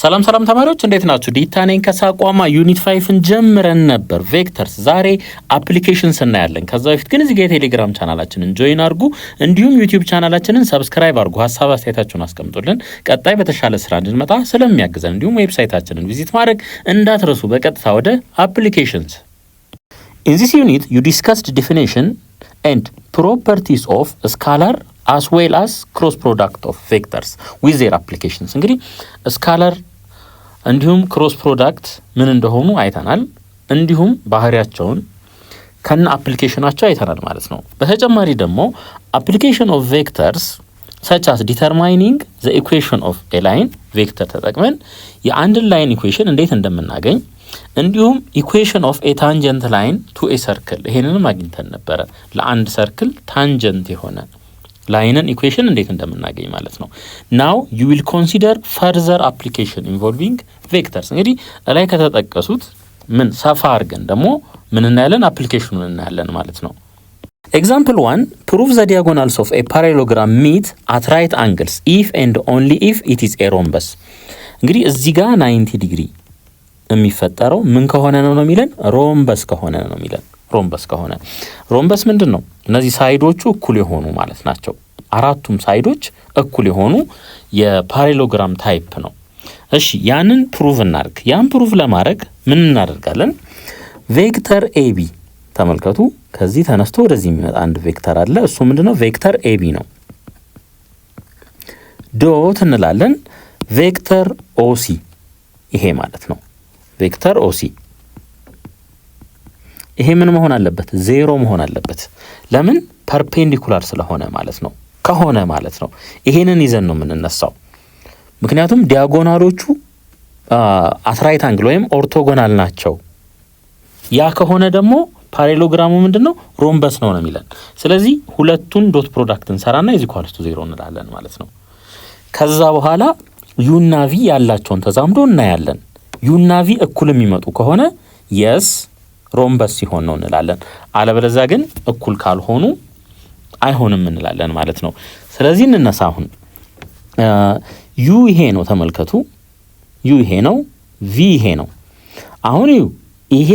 ሰላም ተማሪዎች እንዴት ናችሁ? ዲታ ነኝ ከሳቋማ ዩኒት 5ን ጀምረን ነበር ቬክተርስ። ዛሬ አፕሊኬሽንስ እናያለን። ከዛ በፊት ግን እዚህ ጋር የቴሌግራም ቻናላችንን ጆይን አድርጉ፣ እንዲሁም ዩቲዩብ ቻናላችንን ሰብስክራይብ አድርጉ። ሀሳብ አስተያየታችሁን አስቀምጡልን። ቀጣይ በተሻለ ስራ እንድንመጣ ስለሚያግዘን እንዲሁም ዌብሳይታችንን ቪዚት ማድረግ እንዳትረሱ። በቀጥታ ወደ አፕሊኬሽንስ። In this unit you discussed definition and properties of scalar as well as cross product of vectors with their applications። እንግዲህ ስካላር እንዲሁም ክሮስ ፕሮዳክት ምን እንደሆኑ አይተናል። እንዲሁም ባህሪያቸውን ከነ አፕሊኬሽናቸው አይተናል ማለት ነው። በተጨማሪ ደግሞ application of vectors such as determining the equation of a line vector ተጠቅመን የአንድን ላይን ኢኩዌሽን እንዴት እንደምናገኝ እንዲሁም ኢኩዌሽን ኦፍ ኤ ታንጀንት ላይን ቱ ኤ ሰርክል ይሄንንም አግኝተን ነበረ። ለአንድ ሰርክል ታንጀንት የሆነ ላይንን ኢኩዌሽን እንዴት እንደምናገኝ ማለት ነው። ናው ዩ ዊል ኮንሲደር ፈርዘር አፕሊኬሽን ኢንቮልቪንግ ቬክተርስ። እንግዲህ ላይ ከተጠቀሱት ምን ሰፋ አድርገን ደግሞ ምን እናያለን? አፕሊኬሽኑን እናያለን ማለት ነው። ኤግዛምፕል 1 ፕሩቭ ዘ ዲያጎናልስ ኦፍ ኤ ፓራሌሎግራም ሚት አት ራይት አንግልስ ኢፍ ኤንድ ኦንሊ ኢፍ ኢት ኢዝ ኤ ሮምበስ። እንግዲህ እዚህ ጋር 90 ዲግሪ የሚፈጠረው ምን ከሆነ ነው የሚለን? ሮምበስ ከሆነ ነው የሚለን። ሮምበስ ምንድን ነው? እነዚህ ሳይዶቹ እኩል የሆኑ ማለት ናቸው። አራቱም ሳይዶች እኩል የሆኑ የፓራሌሎግራም ታይፕ ነው። እሺ ያንን ፕሩቭ እናድርግ። ያን ፕሩቭ ለማድረግ ምን እናደርጋለን? ቬክተር ኤቢ ተመልከቱ። ከዚህ ተነስቶ ወደዚህ የሚመጣ አንድ ቬክተር አለ። እሱ ምንድነው? ቬክተር ኤቢ ነው። ዶት እንላለን። ቬክተር ኦሲ ይሄ ማለት ነው። ቬክተር ኦሲ ይሄ ምን መሆን አለበት? ዜሮ መሆን አለበት። ለምን? ፐርፔንዲኩላር ስለሆነ ማለት ነው። ከሆነ ማለት ነው ይሄንን ይዘን ነው የምንነሳው። ምክንያቱም ዲያጎናሎቹ አትራይት አንግል ወይም ኦርቶጎናል ናቸው። ያ ከሆነ ደግሞ ፓራሌሎግራሙ ምንድነው? ሮምበስ ነው የሚለን። ስለዚህ ሁለቱን ዶት ፕሮዳክት እንሰራና ኢዝ ኢኳልስ ቱ ዜሮ እንላለን ማለት ነው። ከዛ በኋላ ዩና ቪ ያላቸውን ተዛምዶ እናያለን። ዩና ቪ እኩል የሚመጡ ከሆነ የስ ሮምበስ ሲሆን ነው እንላለን። አለበለዚያ ግን እኩል ካልሆኑ አይሆንም እንላለን ማለት ነው። ስለዚህ እንነሳ። አሁን ዩ ይሄ ነው ተመልከቱ። ዩ ይሄ ነው፣ ቪ ይሄ ነው። አሁን ዩ ይሄ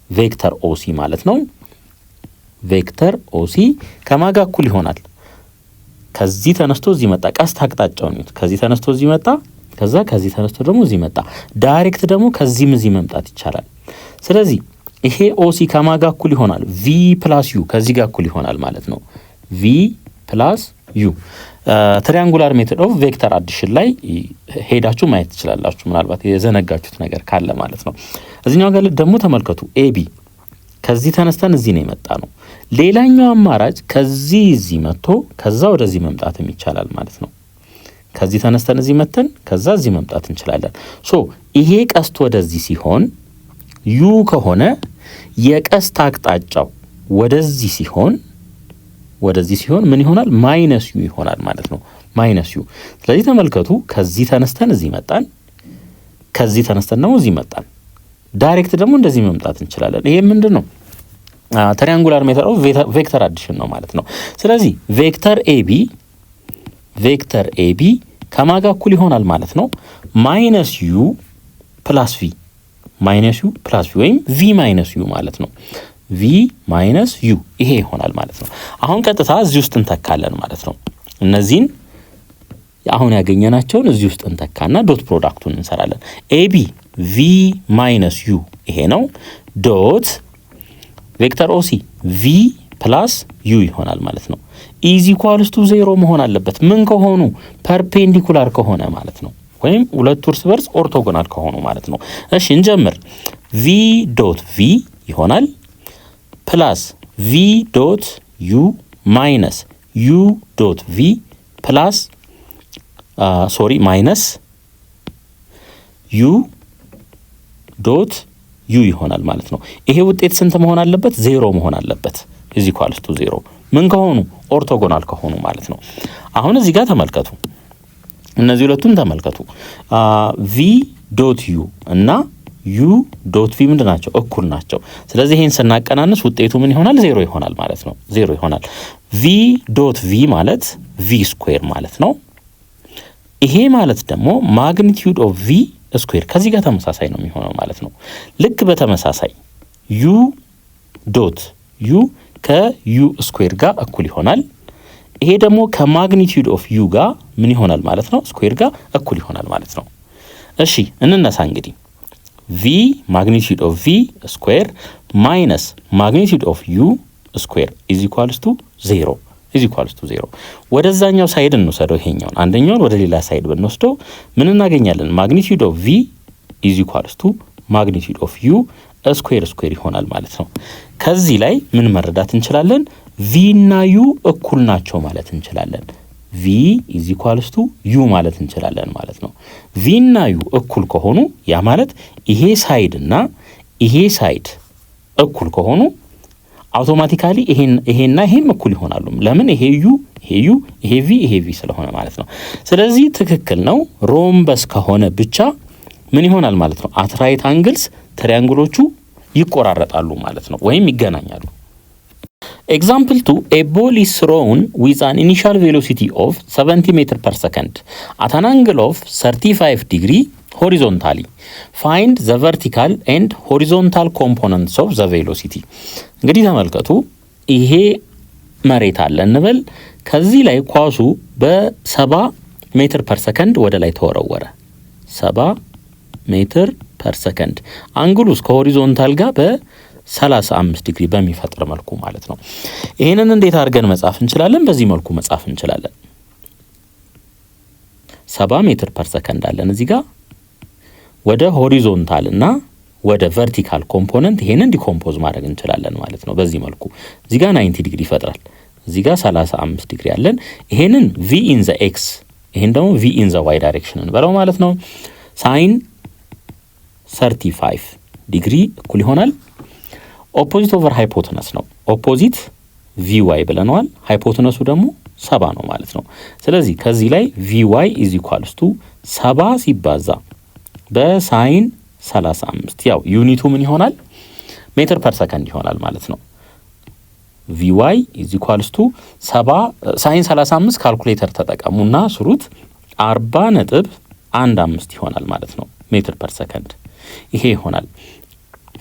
ቬክተር ኦሲ ማለት ነው። ቬክተር ኦሲ ከማጋ እኩል ይሆናል? ከዚህ ተነስቶ እዚህ መጣ። ቀስት አቅጣጫውን ነው። ከዚህ ተነስቶ እዚህ መጣ። ከዛ ከዚህ ተነስቶ ደግሞ እዚህ መጣ። ዳይሬክት ደግሞ ከዚህም እዚህ መምጣት ይቻላል። ስለዚህ ይሄ ኦሲ ከማጋ እኩል ይሆናል? ቪ ፕላስ ዩ ከዚህ ጋር እኩል ይሆናል ማለት ነው። ቪ ፕላስ ዩ ትሪያንጉላር ሜቶድ ኦፍ ቬክተር አዲሽን ላይ ሄዳችሁ ማየት ትችላላችሁ፣ ምናልባት የዘነጋችሁት ነገር ካለ ማለት ነው። እዚህኛው ጋር ደግሞ ተመልከቱ። ኤቢ ከዚህ ተነስተን እዚህ ነው የመጣ ነው። ሌላኛው አማራጭ ከዚህ እዚህ መጥቶ ከዛ ወደዚህ መምጣትም ይቻላል ማለት ነው። ከዚህ ተነስተን እዚህ መተን ከዛ እዚህ መምጣት እንችላለን። ሶ ይሄ ቀስት ወደዚህ ሲሆን ዩ ከሆነ የቀስት አቅጣጫው ወደዚህ ሲሆን ምን ይሆናል? ማይነስ ዩ ይሆናል ማለት ነው። ማይነስ ዩ። ስለዚህ ተመልከቱ፣ ከዚህ ተነስተን እዚህ መጣን፣ ከዚህ ተነስተን ደግሞ እዚህ መጣን። ዳይሬክት ደግሞ እንደዚህ መምጣት እንችላለን። ይሄ ምንድነው? ትሪያንጉላር ሜተድ ኦፍ ቬክተር አዲሽን ነው ማለት ነው። ስለዚህ ቬክተር ኤቢ ከማጋ እኩል ይሆናል ማለት ነው? ማይነስ ዩ ፕላስ ቪ ወይም ቪ ማይነስ ዩ ማለት ነው። ቪ ማይነስ ዩ ይሄ ይሆናል ማለት ነው። አሁን ቀጥታ እዚህ ውስጥ እንተካለን ማለት ነው። እነዚህን አሁን ያገኘናቸውን እዚህ ውስጥ እንተካና ዶት ፕሮዳክቱን እንሰራለን። ኤቢ ቪ ማይነስ ዩ ይሄ ነው። ዶት ቬክተር ኦሲ ቪ ፕላስ ዩ ይሆናል ማለት ነው። ኢዝ ኢኳልስ ቱ ዜሮ መሆን አለበት። ምን ከሆኑ? ፐርፔንዲኩላር ከሆነ ማለት ነው። ወይም ሁለቱ እርስ በርስ ኦርቶጎናል ከሆኑ ማለት ነው። እሺ እንጀምር። ቪ ዶት ቪ ይሆናል ፕላስ ቪ ዶት ዩ ማይነስ ዩ ዶት ቪ ፕላስ ማይነስ ዩ ዶት ዩ ይሆናል ማለት ነው። ይሄ ውጤት ስንት መሆን አለበት? ዜሮ መሆን አለበት። ኢዝ ኢኳልስ ቱ ዜሮ ምን ከሆኑ? ኦርቶጎናል ከሆኑ ማለት ነው። አሁን እዚህ ጋር ተመልከቱ፣ እነዚህ ሁለቱን ተመልከቱ። ቪ ዶት ዩ እና ዩ ዶት ቪ ምንድን ናቸው? እኩል ናቸው። ስለዚህ ይሄን ስናቀናንስ ውጤቱ ምን ይሆናል? ዜሮ ይሆናል ማለት ነው። ዜሮ ይሆናል። ቪ ዶት ቪ ማለት ቪ ስኩዌር ማለት ነው። ይሄ ማለት ደግሞ ማግኒቲዩድ ኦፍ ቪ ስኩዌር ከዚህ ጋር ተመሳሳይ ነው የሚሆነው ማለት ነው። ልክ በተመሳሳይ ዩ ዶት ዩ ከዩ ስኩዌር ጋር እኩል ይሆናል። ይሄ ደግሞ ከማግኒቲዩድ ኦፍ ዩ ጋር ምን ይሆናል ማለት ነው? ስኩዌር ጋር እኩል ይሆናል ማለት ነው። እሺ እንነሳ እንግዲህ ቪ ማግኒቲዩድ ኦፍ ቪ ስኩዌር ማይነስ ማግኒቲዩድ ኦፍ ዩ ስኩዌር ኢዝ ኢኳልስ ቱ 0 ኢዝ ኢኳልስ ቱ 0። ወደዛኛው ሳይድ እንወስደው። ይሄኛውን አንደኛውን ወደ ሌላ ሳይድ ብንወስደው ምን እናገኛለን? ማግኒቲዩድ ኦፍ ቪ ኢዝ ኢኳልስ ቱ ማግኒቲዩድ ኦፍ ዩ ስኩዌር ስኩዌር ይሆናል ማለት ነው። ከዚህ ላይ ምን መረዳት እንችላለን? ቪ እና ዩ እኩል ናቸው ማለት እንችላለን። ቪ ኢዝ ኢኳልስ ቱ ዩ ማለት እንችላለን ማለት ነው። ቪ እና ዩ እኩል ከሆኑ ያ ማለት ይሄ ሳይድ እና ይሄ ሳይድ እኩል ከሆኑ አውቶማቲካሊ ይሄና ይሄም እኩል ይሆናሉ። ለምን? ይሄ ዩ ይሄ ቪ ስለሆነ ማለት ነው። ስለዚህ ትክክል ነው። ሮምበስ ከሆነ ብቻ ምን ይሆናል ማለት ነው? አት ራይት አንግልስ ትሪያንግሎቹ ይቆራረጣሉ ማለት ነው፣ ወይም ይገናኛሉ። ኤግዛምፕል 2 a ball is thrown with an initial velocity of 70 meter per second at an angle of 35 degree horizontally. Find the vertical and horizontal components of the velocity. እንግዲህ ተመልከቱ፣ ይሄ መሬት አለ እንበል። ከዚህ ላይ ኳሱ በ70 ሜትር ፐር ሰከንድ ወደ ላይ ተወረወረ። 70 ሜትር ፐር ሰከንድ አንግሉስ ከሆሪዞንታል ጋር በ35 ዲግሪ በሚፈጥር መልኩ ማለት ነው። ይሄንን እንዴት አድርገን መጻፍ እንችላለን? በዚህ መልኩ መጻፍ እንችላለን። 70 ሜትር ፐር ሰከንድ አለን እዚህ ጋር ወደ ሆሪዞንታል እና ወደ ቨርቲካል ኮምፖነንት ይሄንን ዲኮምፖዝ ማድረግ እንችላለን ማለት ነው። በዚህ መልኩ እዚህ ጋር 90 ዲግሪ ይፈጥራል። እዚህ ጋር 35 ዲግሪ አለን። ይሄንን v in the x ይሄን ደግሞ v in the y ዳይሬክሽን እንበለው ማለት ነው። ሳይን 35 ዲግሪ እኩል ይሆናል ኦፖዚት ኦቨር ሃይፖተነስ ነው። ኦፖዚት vy ብለናል። ሃይፖተነሱ ደግሞ 70 ነው ማለት ነው። ስለዚህ ከዚህ ላይ vy is equals to 70 ሲባዛ በሳይን 35 ያው ዩኒቱ ምን ይሆናል? ሜትር ፐር ሰከንድ ይሆናል ማለት ነው። vy is equals to 70 ሳይን 35 ካልኩሌተር ተጠቀሙና ስሩት 40.15 ይሆናል ማለት ነው ሜትር ፐር ሰከንድ ይሄ ይሆናል።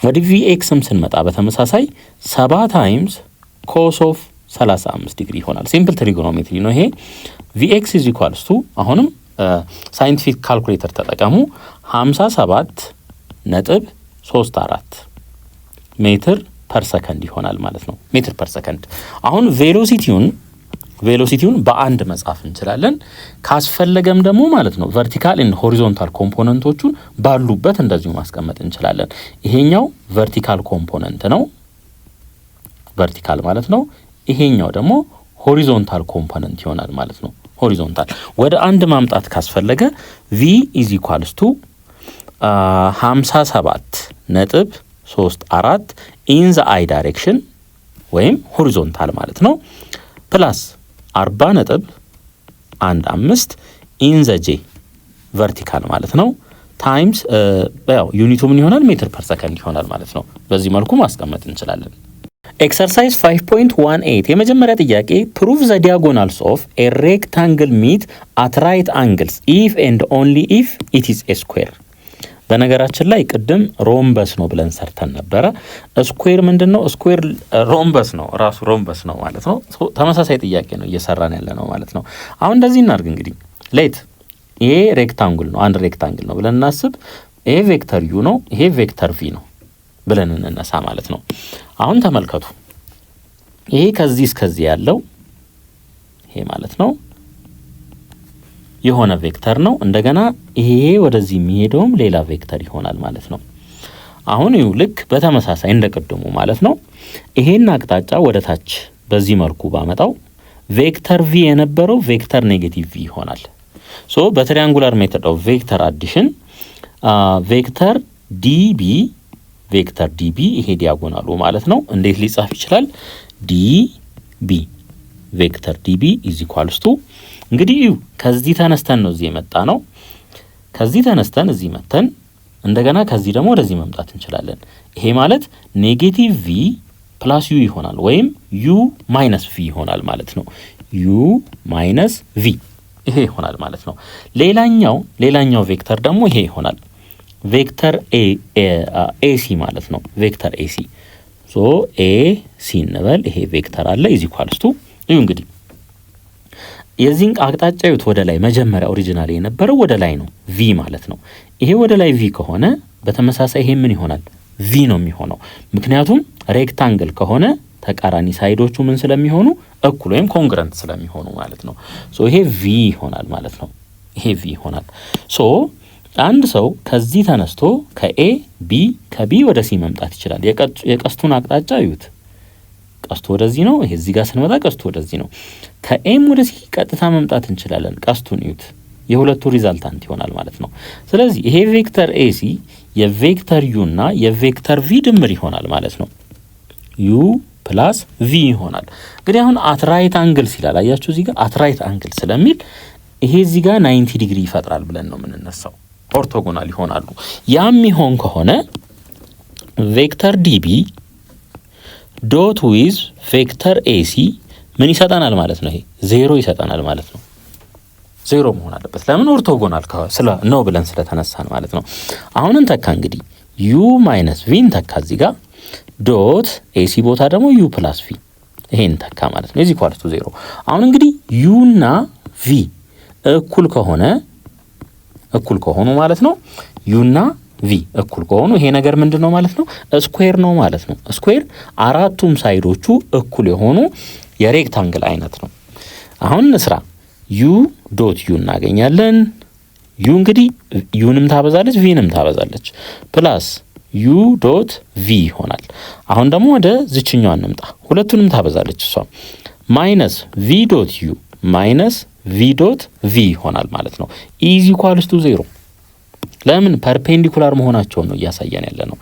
ወደ vxም ስንመጣ በተመሳሳይ 70 ታይምስ ኮስ ኦፍ 35 ዲግሪ ይሆናል። ሲምፕል ትሪጎኖሜትሪ ነው ይሄ። vx is equals to አሁንም ሳይንቲፊክ ካልኩሌተር ተጠቀሙ 57.34 ሜትር ፐር ሰከንድ ይሆናል ማለት ነው። ሜትር ፐር ሰከንድ። አሁን ቬሎሲቲውን በአንድ መጻፍ እንችላለን። ካስፈለገም ደግሞ ማለት ነው ቨርቲካል እና ሆሪዞንታል ኮምፖነንቶቹን ባሉበት እንደዚሁ ማስቀመጥ እንችላለን። ይሄኛው ቨርቲካል ኮምፖነንት ነው፣ ቨርቲካል ማለት ነው። ይሄኛው ደግሞ ሆሪዞንታል ኮምፖነንት ይሆናል ማለት ነው። ሆሪዞንታል ወደ አንድ ማምጣት ካስፈለገ v is equals to 57.34 in the i direction ወይም ሆሪዞንታል ማለት ነው ፕላስ 40.15 in the j ቨርቲካል ማለት ነው ታይምስ ያው ዩኒቱ ምን ይሆናል? ሜትር ፐር ሰከንድ ይሆናል ማለት ነው። በዚህ መልኩ ማስቀመጥ እንችላለን። ኤክሰርሳይዝ 5.18 የመጀመሪያ ጥያቄ ፕሩቭ ዘ ዲያጎናልስ ኦፍ ኤ ሬክታንግል ሚት አት ራይት አንግልስ ኢፍ ኤንድ ኦንሊ ኢፍ ኢት ኢዝ ኤ ስኩዌር። በነገራችን ላይ ቅድም ሮምበስ ነው ብለን ሰርተን ነበረ። ስኩዌር ምንድነው? ስኩዌር ሮምበስ ነው፣ ራሱ ሮምበስ ነው ማለት ነው። ተመሳሳይ ጥያቄ ነው እየሰራን ያለ ነው ማለት ነው። አሁን እንደዚህ እናድርግ እንግዲህ ሌት ይሄ ሬክታንግል ነው፣ አንድ ሬክታንግል ነው ብለን እናስብ። ይሄ ቬክተር ዩ ነው፣ ይሄ ቬክተር ቪ ነው ብለን እንነሳ ማለት ነው። አሁን ተመልከቱ፣ ይሄ ከዚህ እስከዚህ ያለው ይሄ ማለት ነው የሆነ ቬክተር ነው። እንደገና ይሄ ወደዚህ የሚሄደውም ሌላ ቬክተር ይሆናል ማለት ነው። አሁን ይኸው ልክ በተመሳሳይ እንደቀደሙ ማለት ነው። ይሄን አቅጣጫ ወደ ታች በዚህ መልኩ ባመጣው ቬክተር ቪ የነበረው ቬክተር ኔጌቲቭ ቪ ይሆናል። ሶ በትሪያንጉላር ሜተድ ኦፍ ቬክተር አዲሽን ቬክተር ዲቢ ይሄ ዲያጎናሉ ማለት ነው እንዴት ሊጻፍ ይችላል? ዲቢ ቬክተር ዲቢ ኢዝ ኢኳልስ ቱ እንግዲህ ከዚህ ተነስተን ነው እዚህ የመጣ ነው። ከዚህ ተነስተን እዚህ መተን እንደገና ከዚህ ደግሞ ወደዚህ መምጣት እንችላለን። ይሄ ማለት ኔጌቲቭ ቪ ፕላስ ዩ ይሆናል ወይም ዩ ማይነስ ቪ ይሆናል ማለት ነው። ዩ ማይነስ ቪ ይሄ ይሆናል ማለት ነው። ሌላኛው ቬክተር ደግሞ ይሄ ይሆናል። ቬክተር ኤሲ ማለት ነው። ቬክተር ኤሲ ሶ ኤሲ እንበል። ይሄ ቬክተር አለ ኢዝ ኢኳልስ ቱ እዩ እንግዲህ የዚህን አቅጣጫ ይዩት ወደ ላይ መጀመሪያ ኦሪጂናሊ የነበረው ወደ ላይ ነው ቪ ማለት ነው። ይሄ ወደ ላይ ቪ ከሆነ በተመሳሳይ ይሄ ምን ይሆናል ቪ ነው የሚሆነው። ምክንያቱም ሬክታንግል ከሆነ ተቃራኒ ሳይዶቹ ምን ስለሚሆኑ እኩል ወይም ኮንግረንት ስለሚሆኑ ማለት ነው። ሶ ይሄ ቪ ይሆናል ማለት ነው። ይሄ ቪ ይሆናል። ሶ አንድ ሰው ከዚህ ተነስቶ ከኤ ቢ ከቢ ወደ ሲ መምጣት ይችላል። የቀስቱን አቅጣጫ እዩት። ቀስቱ ወደዚህ ነው። ይሄ እዚህ ጋር ስንመጣ ቀስቱ ወደዚህ ነው። ከኤም ወደ ሲ ቀጥታ መምጣት እንችላለን። ቀስቱን እዩት። የሁለቱ ሪዛልታንት ይሆናል ማለት ነው። ስለዚህ ይሄ ቬክተር ኤሲ የቬክተር ዩ እና የቬክተር ቪ ድምር ይሆናል ማለት ነው። ዩ ፕላስ ቪ ይሆናል። እንግዲህ አሁን አትራይት አንግል ሲላል አያችሁ እዚህ ጋር አትራይት አንግል ስለሚል ይሄ እዚህ ጋር 90 ዲግሪ ይፈጥራል ብለን ነው የምንነሳው። ኦርቶጎናል ይሆናሉ። ያም ይሆን ከሆነ ቬክተር ዲቢ ዶት ዊዝ ቬክተር ኤሲ ምን ይሰጠናል ማለት ነው? ይሄ 0 ይሰጠናል ማለት ነው። 0 መሆን አለበት። ለምን ኦርቶጎናል ነው ብለን ስለተነሳን ማለት ነው። አሁን እንተካ እንግዲህ ዩ ማይነስ ቪ እንተካ እዚህ ጋር ዶት ኤሲ ቦታ ደግሞ ዩ ፕላስ ቪ ይሄን እንተካ ማለት ነው። እዚህ ኳልቱ 0። አሁን እንግዲህ ዩ እና ቪ እኩል ከሆኑ ማለት ነው ዩና ቪ እኩል ከሆኑ ይሄ ነገር ምንድነው ማለት ነው? ስኩዌር ነው ማለት ነው። ስኩዌር አራቱም ሳይዶቹ እኩል የሆኑ የሬክታንግል አይነት ነው። አሁን እንስራ። ዩ ዶት ዩ እናገኛለን። ዩ እንግዲህ ዩንም ታበዛለች ቪንም ታበዛለች ፕላስ ዩ ዶት ቪ ይሆናል። አሁን ደግሞ ወደ ዝችኛው እንምጣ። ሁለቱንም ታበዛለች እሷ ማይነስ ቪ ዶት ዩ ማይነስ ቪ ዶት ቪ ይሆናል ማለት ነው። ኢዝ ኢኳልስ ቱ 0 ለምን ፐርፔንዲኩላር መሆናቸውን ነው እያሳየን ያለ ነው።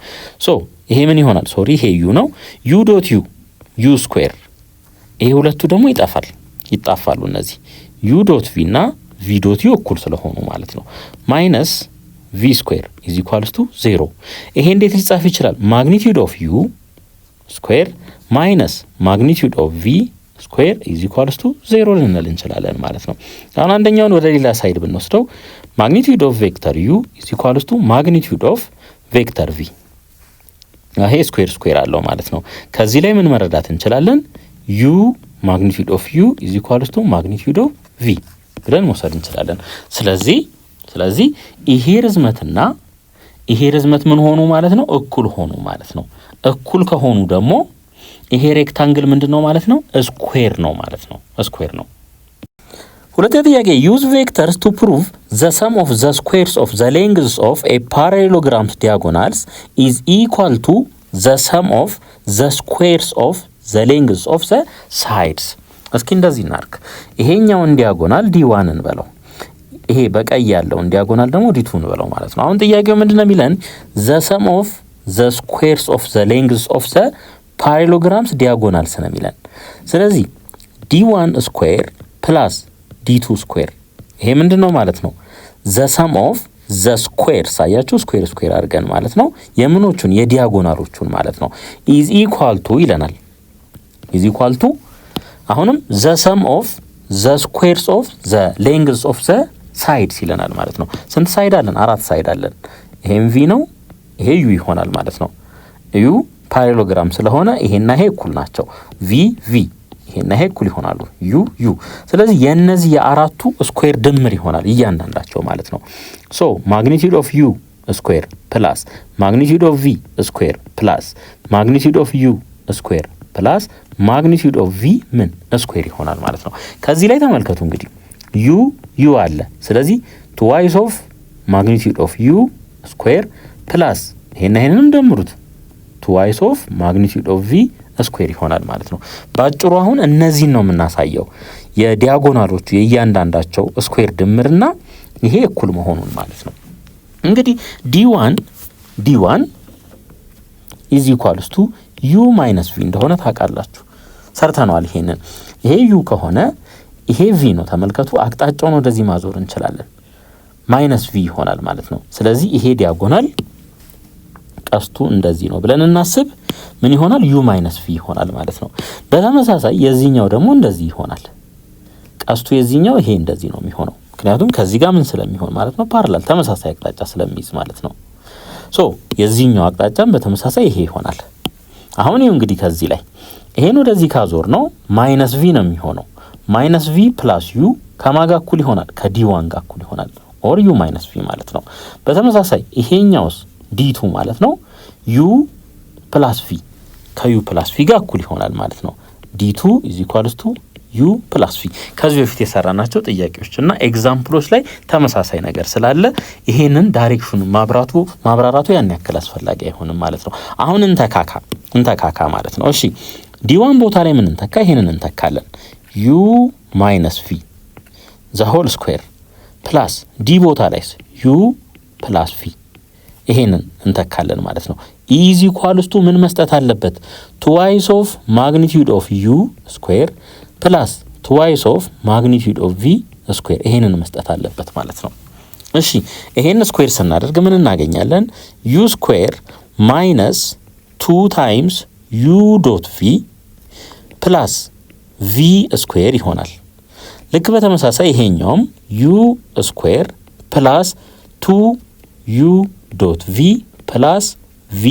ሶ ይሄ ምን ይሆናል? ሶሪ ይሄ ዩ ነው። ዩ ዶት ዩ ስኩዌር ይሄ ሁለቱ ደግሞ ይጣፋሉ እነዚህ ዩ ዶት ቪ እና ቪ ዶት ዩ እኩል ስለሆኑ ማለት ነው። ማይነስ ቪ ስኩዌር ኢዝ ኢኳልስ ቱ 0። ይሄ እንዴት ሊጻፍ ይችላል? ማግኒቲዩድ ኦፍ ዩ ስኩዌር ማይነስ ማግኒቲዩድ ኦፍ ቪ ስኩዌር ኢዝ ኢኳልስ ቱ 0 ልንል እንችላለን ማለት ነው። አሁን አንደኛውን ወደ ሌላ ሳይድ ብንወስደው ማግኒቲዩድ ኦፍ ቬክተር ዩ ኢዝ ኢኳልስ ቱ ማግኒቲዩድ ኦፍ ቬክተር ቪ ይሄ ስኩዌር አለው ማለት ነው። ከዚህ ላይ ምን መረዳት እንችላለን? ዩ ማግኒቲዩድ ኦፍ ዩ ኢዝ ኢኳልስ ቱ ማግኒቲዩድ ኦፍ ቪ ብለን መውሰድ እንችላለን። ስለዚህ ይሄ ርዝመትና ይሄ ርዝመት ምን ሆኑ ማለት ነው? እኩል ሆኑ ማለት ነው። እኩል ከሆኑ ደግሞ ይሄ ሬክታንግል ምንድነው ማለት ነው? ስኩዌር ነው ማለት ነው። ስኩዌር ነው። ሁለተኛ ጥያቄ ዩዝ ቬክተርስ ቱ ፕሩቭ ዘ ሰም ኦፍ ዘ ስኩዌርስ ኦፍ ዘ ሌንግዝ ኦፍ ኤ ፓራሌሎግራምስ ዲያጎናልስ ኢዝ ኢኳል ቱ ዘ ሰም ኦፍ ዘ ስኩዌርስ ኦፍ ዘ ሌንግዝ ኦፍ ዘ ሳይድስ። እስኪ እንደዚህ እናርክ። ይሄኛውን ዲያጎናል ዲ1 እንበለው፣ ይሄ በቀይ ያለውን ዲያጎናል ደግሞ ዲ2 እንበለው ማለት ነው። አሁን ጥያቄው ምንድነው የሚለን? ዘ ሰም ኦፍ ዘ ስኩዌርስ ኦፍ ዘ ሌንግዝ ኦፍ ዘ ፓራሌሎግራምስ ዲያጎናልስ ነው የሚለን። ስለዚህ ዲ1 ስኩዌር ፕላስ ዲ2 ስኩዌር ይሄ ምንድነው ማለት ነው? ዘ ሰም ኦፍ ዘ ስኩዌርስ አያችሁ፣ ስኩዌር አድርገን ማለት ነው የምኖቹን የዲያጎናሎቹን ማለት ነው ኢዝ ኢኳል ቱ ይለናል። ኢዝ ኢኳል ቱ አሁንም ዘ ሰም ኦፍ ዘ ስኩዌርስ ኦፍ ዘ ሌንግዝ ኦፍ ዘ ሳይድስ ይለናል ማለት ነው። ስንት ሳይድ አለን? 4 ሳይድ አለን። ይሄም ቪ ነው፣ ይሄ ዩ ይሆናል ማለት ነው። ዩ ፓራሌሎግራም ስለሆነ ይሄና ይሄ እኩል ናቸው። ቪ ይሄና ይሄ እኩል ይሆናሉ። ዩ ስለዚህ የነዚህ የአራቱ ስኩዌር ድምር ይሆናል እያንዳንዳቸው ማለት ነው። ሶ ማግኒቲዩድ ኦፍ ዩ ስኩዌር ፕላስ ማግኒቲዩድ ኦፍ ቪ ስኩዌር ፕላስ ማግኒቲዩድ ኦፍ ዩ ስኩዌር ፕላስ ማግኒቲዩድ ኦፍ ቪ ምን ስኩዌር ይሆናል ማለት ነው። ከዚህ ላይ ተመልከቱ እንግዲህ ዩ አለ። ስለዚህ ትዋይስ ኦፍ ማግኒቲዩድ ኦፍ ዩ ስኩዌር ፕላስ ይሄንንም ደምሩት ትዋይስ ኦፍ ማግኒቲዩድ ኦፍ ቪ ስኩዌር ይሆናል ማለት ነው። ባጭሩ አሁን እነዚህን ነው የምናሳየው የዲያጎናሎቹ የእያንዳንዳቸው ስኩዌር ድምርና ይሄ እኩል መሆኑን ማለት ነው። እንግዲህ ዲ1 ኢዝ ኢኳልስ ቱ ዩ ማይነስ ቪ እንደሆነ ታውቃላችሁ፣ ሰርተነዋል። ይሄንን ይሄ ዩ ከሆነ ይሄ ቪ ነው። ተመልከቱ፣ አቅጣጫውን ወደዚህ ማዞር እንችላለን። ማይነስ ቪ ይሆናል ማለት ነው። ስለዚህ ይሄ ዲያጎናል ቀስቱ እንደዚህ ነው ብለን እናስብ። ምን ይሆናል? ዩ ማይነስ ቪ ይሆናል ማለት ነው። በተመሳሳይ የዚህኛው ደግሞ እንደዚህ ይሆናል። ቀስቱ የዚህኛው ይሄ እንደዚህ ነው የሚሆነው ምክንያቱም ከዚህ ጋር ምን ስለሚሆን ማለት ነው ፓራላል ተመሳሳይ አቅጣጫ ስለሚይዝ ማለት ነው ሶ የዚህኛው አቅጣጫም በተመሳሳይ ይሄ ይሆናል አሁን ይሄው እንግዲህ ከዚህ ላይ ይሄን ወደዚህ ካዞር ነው ማይነስ ቪ ነው የሚሆነው ማይነስ ቪ ፕላስ ዩ ከማጋ እኩል ይሆናል ከዲ1 ጋር እኩል ይሆናል ኦር ዩ ማይነስ ቪ ማለት ነው በተመሳሳይ ይሄኛውስ ዲ2 ማለት ነው ዩ ፕላስ ቪ ከዩ ፕላስ ቪ ጋር እኩል ይሆናል ማለት ነው ዲ2 = ዩ ፕላስ ቪ ከዚህ በፊት የሰራናቸው ጥያቄዎችና ኤግዛምፕሎች ላይ ተመሳሳይ ነገር ስላለ ይሄንን ዳይሬክሽኑ ማብራራቱ ያን ያክል አስፈላጊ አይሆንም ማለት ነው አሁን እንተካካ ማለት ነው እሺ ዲ1 ቦታ ላይ ምን እንተካ ይሄንን እንተካለን ዩ ማይነስ ቪ ዘ ሆል ስኩዌር ፕላስ ዲ ቦታ ላይ ዩ ፕላስ ቪ ይሄንን እንተካለን ማለት ነው ኢዝ ኢኳልስ ቱ ምን መስጠት አለበት ትዋይስ ኦፍ ማግኒቲዩድ ኦፍ ዩ ስኩዌር ፕላስ ትዋይስ ኦፍ ማግኒቲዩድ ኦፍ ቪ ስኩዌር ይሄንን መስጠት አለበት ማለት ነው እሺ ይሄን ስኩዌር ስናደርግ ምን እናገኛለን ዩ ስኩዌር ማይነስ 2 ታይምስ ዩ ዶት ቪ ፕላስ ቪ ስኩዌር ይሆናል ልክ በተመሳሳይ ይሄኛውም ዩ ስኩዌር ፕላስ 2 ዩ ዶት ቪ ፕላስ ቪ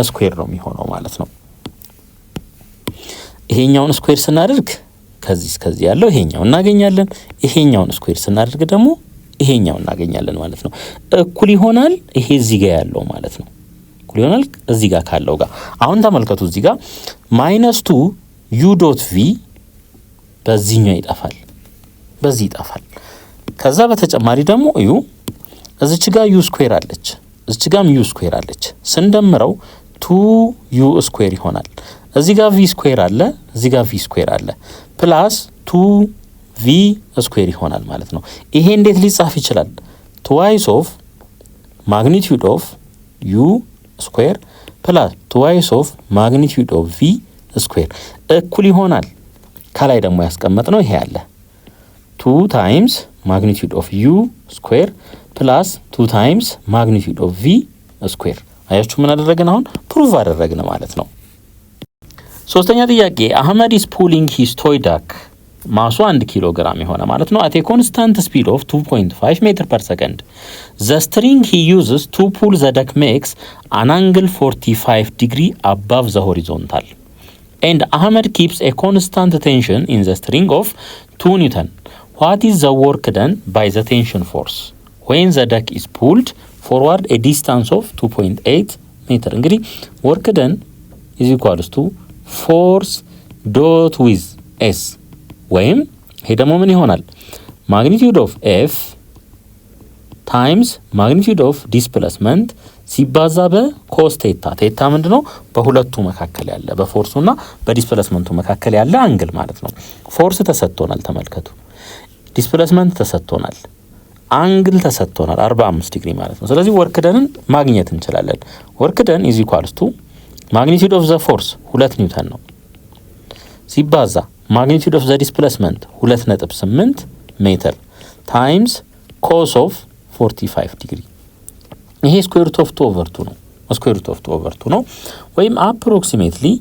ስኩዌር ነው የሚሆነው ማለት ነው ይሄኛውን ስኩዌር ስናደርግ ከዚህ እስከዚህ ያለው ይሄኛው እናገኛለን ይሄኛውን ስኩዌር ስናደርግ ደግሞ ይሄኛው እናገኛለን ማለት ነው እኩል ይሆናል ይሄ እዚህ ጋር ያለው ማለት ነው እኩል ይሆናል እዚህ ጋር ካለው ጋር አሁን ተመልከቱ እዚህ ጋር -2 ዩ ዶት ቪ በዚህኛው ይጠፋል በዚህ ይጠፋል ከዛ በተጨማሪ ደግሞ ዩ እዚች ጋር ዩ ስኩዌር አለች እዚች ጋር ዩ ስኩዌር አለች ስንደምረው 2 ዩ ስኩዌር ይሆናል እዚህ ጋር ቪ ስኩዌር አለ እዚህ ጋር ቪ ስኩዌር አለ ፕላስ 2 ቪ ስኩዌር ይሆናል ማለት ነው ይሄ እንዴት ሊጻፍ ይችላል ትዋይስ ኦፍ ማግኒቲዩድ ኦፍ ዩ ስኩዌር ፕላስ ትዋይስ ኦፍ ማግኒቲዩድ ኦፍ ቪ ስኩዌር እኩል ይሆናል ከላይ ደግሞ ያስቀመጥነው ይሄ አለ 2 ታይምስ ማግኒቲዩድ ኦፍ ዩ ስኩዌር ፕላስ 2 ታይምስ ማግኒቲዩድ ኦፍ ቪ ስኩዌር አያችሁ ምን አደረግን አሁን ፕሩቭ አደረግን ማለት ነው ሶስተኛ ጥያቄ አህመድ is pulling his toy duck ማሱ 1 ኪሎ ግራም የሆነ ማለት ነው at a constant speed of 2.5 meter per second the string he uses to pull the duck makes an angle 45 degree above the horizontal and Ahmed keeps a constant tension in the string of 2 Newton what is the work done by the tension force when the duck is pulled forward a distance of 2.8 meter እንግዲህ work done is equals to force dot with s ወይም ይሄ ደግሞ ምን ይሆናል magnitude of f times magnitude of displacement ሲባዛ በኮስ ቴታ ቴታ ምንድነው በሁለቱ መካከል ያለ በፎርሱና በዲስፕሌስመንቱ መካከል ያለ አንግል ማለት ነው ፎርስ ተሰጥቶናል ተመልከቱ ዲስፕሌስመንት ተሰጥቶናል አንግል ተሰጥቶናል 45 ዲግሪ ማለት ነው ስለዚህ ወርክ ደንን ማግኘት እንችላለን ወርክ ደን is equals to magnitude of the force 2 ኒውተን ነው ሲባዛ magnitude of the displacement 2.8 ሜትር times cos of 45 ዲግሪ ይሄ ስኩዌር ሩት ኦፍ 2 ኦቨር 2 ነው ስኩዌር ሩት ኦፍ 2 ኦቨር 2 ነው ወይም approximately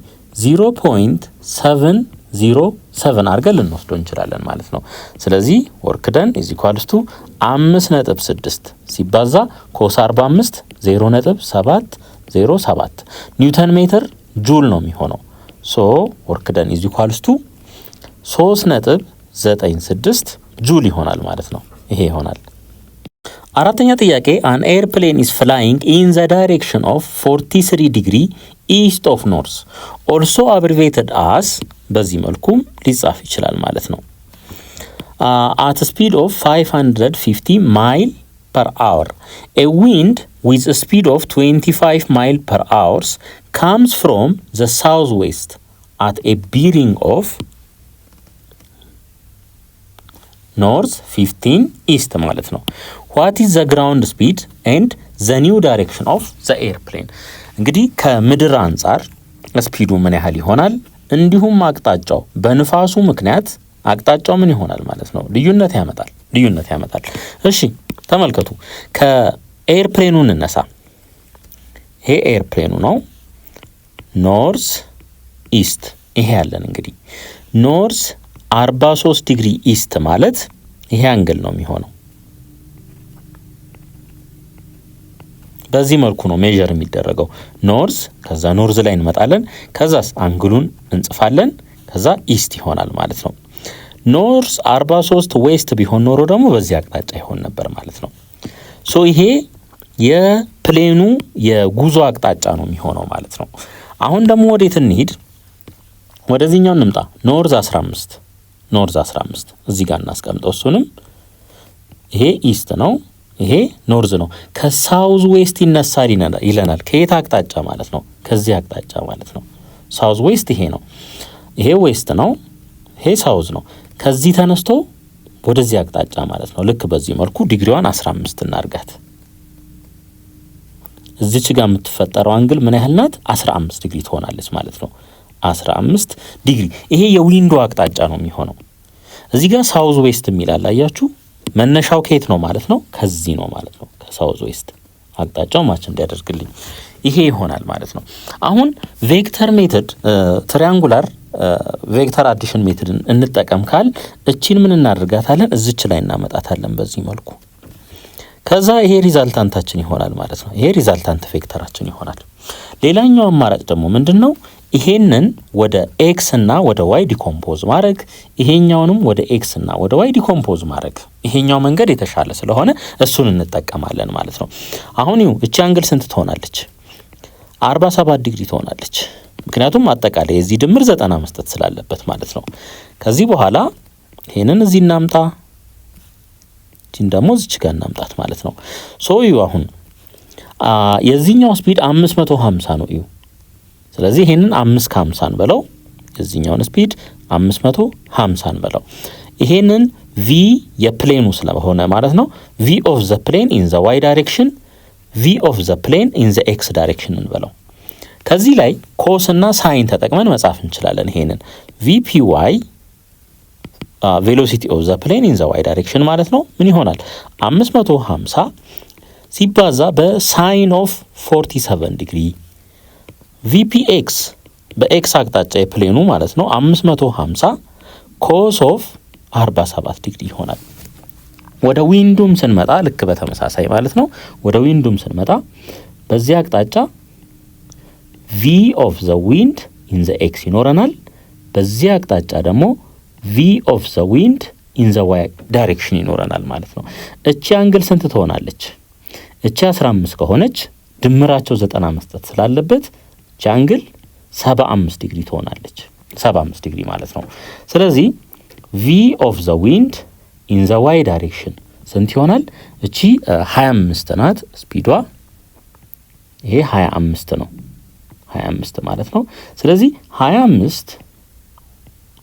0.707 አድርገን ልንወስደው እንችላለን ማለት ነው ስለዚህ work done is equals to 5.6 ሲባዛ cos 45 0.707 ኒውተን ሜትር ጁል ነው የሚሆነው so work done is equals to 3.96 ጁል ይሆናል ማለት ነው ይሄ ይሆናል አራተኛ ጥያቄ an airplane is flying in the direction of 43 degree east of north also abbreviated as በዚህ መልኩም ሊጻፍ ይችላል ማለት ነው at a speed of 550 mile per hour a wind with a speed of 25 mile per hour comes from the southwest at a bearing of north 15 east ማለት ነው what is the ground speed and the new direction of the airplane እንግዲህ ከምድር አንፃር ስፒዱ ምን ያህል ይሆናል እንዲሁም አቅጣጫው በንፋሱ ምክንያት አቅጣጫው ምን ይሆናል ማለት ነው ልዩነት ያመጣል እሺ ተመልከቱ ከኤርፕሌኑ እንነሳ ይሄ ኤርፕሌኑ ነው ኖርዝ ኢስት ይሄ ያለን እንግዲህ ኖርዝ 43 ዲግሪ ኢስት ማለት ይሄ አንግል ነው የሚሆነው። በዚህ መልኩ ነው ሜዠር የሚደረገው። ኖርዝ ከዛ ኖርዝ ላይ እንመጣለን። ከዛስ አንግሉን እንጽፋለን። ከዛ ኢስት ይሆናል ማለት ነው። ኖርዝ 43 ዌስት ቢሆን ኖሮ ደግሞ በዚህ አቅጣጫ ይሆን ነበር ማለት ነው። ሶ ይሄ የፕሌኑ የጉዞ አቅጣጫ ነው የሚሆነው ማለት ነው። አሁን ደግሞ ወዴት እንሂድ? ወደዚህኛው እንምጣ። ኖርዝ 15 እዚህ ጋር እናስቀምጠው። እሱንም ይሄ ኢስት ነው፣ ይሄ ኖርዝ ነው። ከሳውዝ ዌስት ይነሳል ይለናል። ከየት አቅጣጫ ማለት ነው? ከዚህ አቅጣጫ ማለት ነው። ሳውዝ ዌስት ይሄ ነው፣ ይሄ ዌስት ነው፣ ይሄ ሳውዝ ነው። ከዚህ ተነስቶ ወደዚህ አቅጣጫ ማለት ነው። ልክ በዚህ መልኩ ዲግሪዋን 15 እናርጋት። እዚች ጋር የምትፈጠረው አንግል ምን ያህል ናት? 15 ዲግሪ ትሆናለች ማለት ነው። 15 ዲግሪ። ይሄ የዊንዶ አቅጣጫ ነው የሚሆነው። እዚህ ጋር ሳውዝ ዌስት የሚላል አያችሁ? መነሻው ከየት ነው ማለት ነው? ከዚህ ነው ማለት ነው። ከሳውዝ ዌስት አቅጣጫው ማች እንዲያደርግልኝ ይሄ ይሆናል ማለት ነው። አሁን ቬክተር ሜተድ ትሪያንጉላር ቬክተር አዲሽን ሜተድን እንጠቀም ካል እቺን ምን እናደርጋታለን? እዚች ላይ እናመጣታለን በዚህ መልኩ። ከዛ ይሄ ሪዛልታንታችን ይሆናል ማለት ነው። ይሄ ሪዛልታንት ቬክተራችን ይሆናል። ሌላኛው አማራጭ ደግሞ ምንድነው? ይሄንን ወደ ኤክስ እና ወደ ዋይ ዲኮምፖዝ ማድረግ፣ ይሄኛውንም ወደ ኤክስ እና ወደ ዋይ ዲኮምፖዝ ማድረግ። ይሄኛው መንገድ የተሻለ ስለሆነ እሱን እንጠቀማለን ማለት ነው። አሁን ይኸው እቺ አንግል ስንት ትሆናለች? 47 ዲግሪ ትሆናለች። ምክንያቱም አጠቃላይ የዚህ ድምር 90 መስጠት ስላለበት ማለት ነው። ከዚህ በኋላ ይሄንን እዚህ እናምጣ፣ እቺን ደግሞ እዚች ጋር እናምጣት ማለት ነው። ሶ ይኸው አሁን የዚህኛው ስፒድ 550 ነው ይኸው። ስለዚህ ይሄንን 5 ከ50 በለው፣ የዚህኛውን ስፒድ 550 በለው። ይሄንን ቪ የፕሌኑ ስለሆነ ማለት ነው ቪ ኦፍ ዘ ፕሌን ኢን ዘ ዋይ ዳይሬክሽን፣ ቪ ኦፍ ዘ ፕሌን ኢን ዘ ኤክስ ዳይሬክሽን እንበለው። ከዚህ ላይ ኮስ እና ሳይን ተጠቅመን መጻፍ እንችላለን። ይሄንን ቪፒ ዋይ ቬሎሲቲ ኦፍ ዘ ፕሌን ኢን ዘ ዋይ ዳይሬክሽን ማለት ነው ምን ይሆናል? 550 ሲባዛ በሳይን ኦፍ 47 ዲግሪ ቪፒ ኤክስ በኤክስ አቅጣጫ የፕሌኑ ማለት ነው 550 ኮስ ኦፍ 47 ዲግሪ ይሆናል። ወደ ዊንዱም ስንመጣ ልክ በተመሳሳይ ማለት ነው። ወደ ዊንዱም ስንመጣ በዚህ አቅጣጫ ቪ ኦፍ ዘ ዊንድ ኢን ዘ ኤክስ ይኖረናል። በዚህ አቅጣጫ ደግሞ ቪ ኦፍ ዘ ዊንድ ኢን ዘ ዋይ ዳይሬክሽን ይኖረናል ማለት ነው። እቺ አንግል ስንት ትሆናለች? እቺ 15 ከሆነች ድምራቸው 90 መስጠት ስላለበት እቺ አንግል 75 ዲግሪ ትሆናለች። 75 ዲግሪ ማለት ነው። ስለዚህ ቪ ኦፍ ዘ ዊንድ ኢን ዘ ዋይ ዳይሬክሽን ስንት ይሆናል? እቺ 25 ናት ስፒዷ። ይሄ 25 ነው፣ 25 ማለት ነው። ስለዚህ 25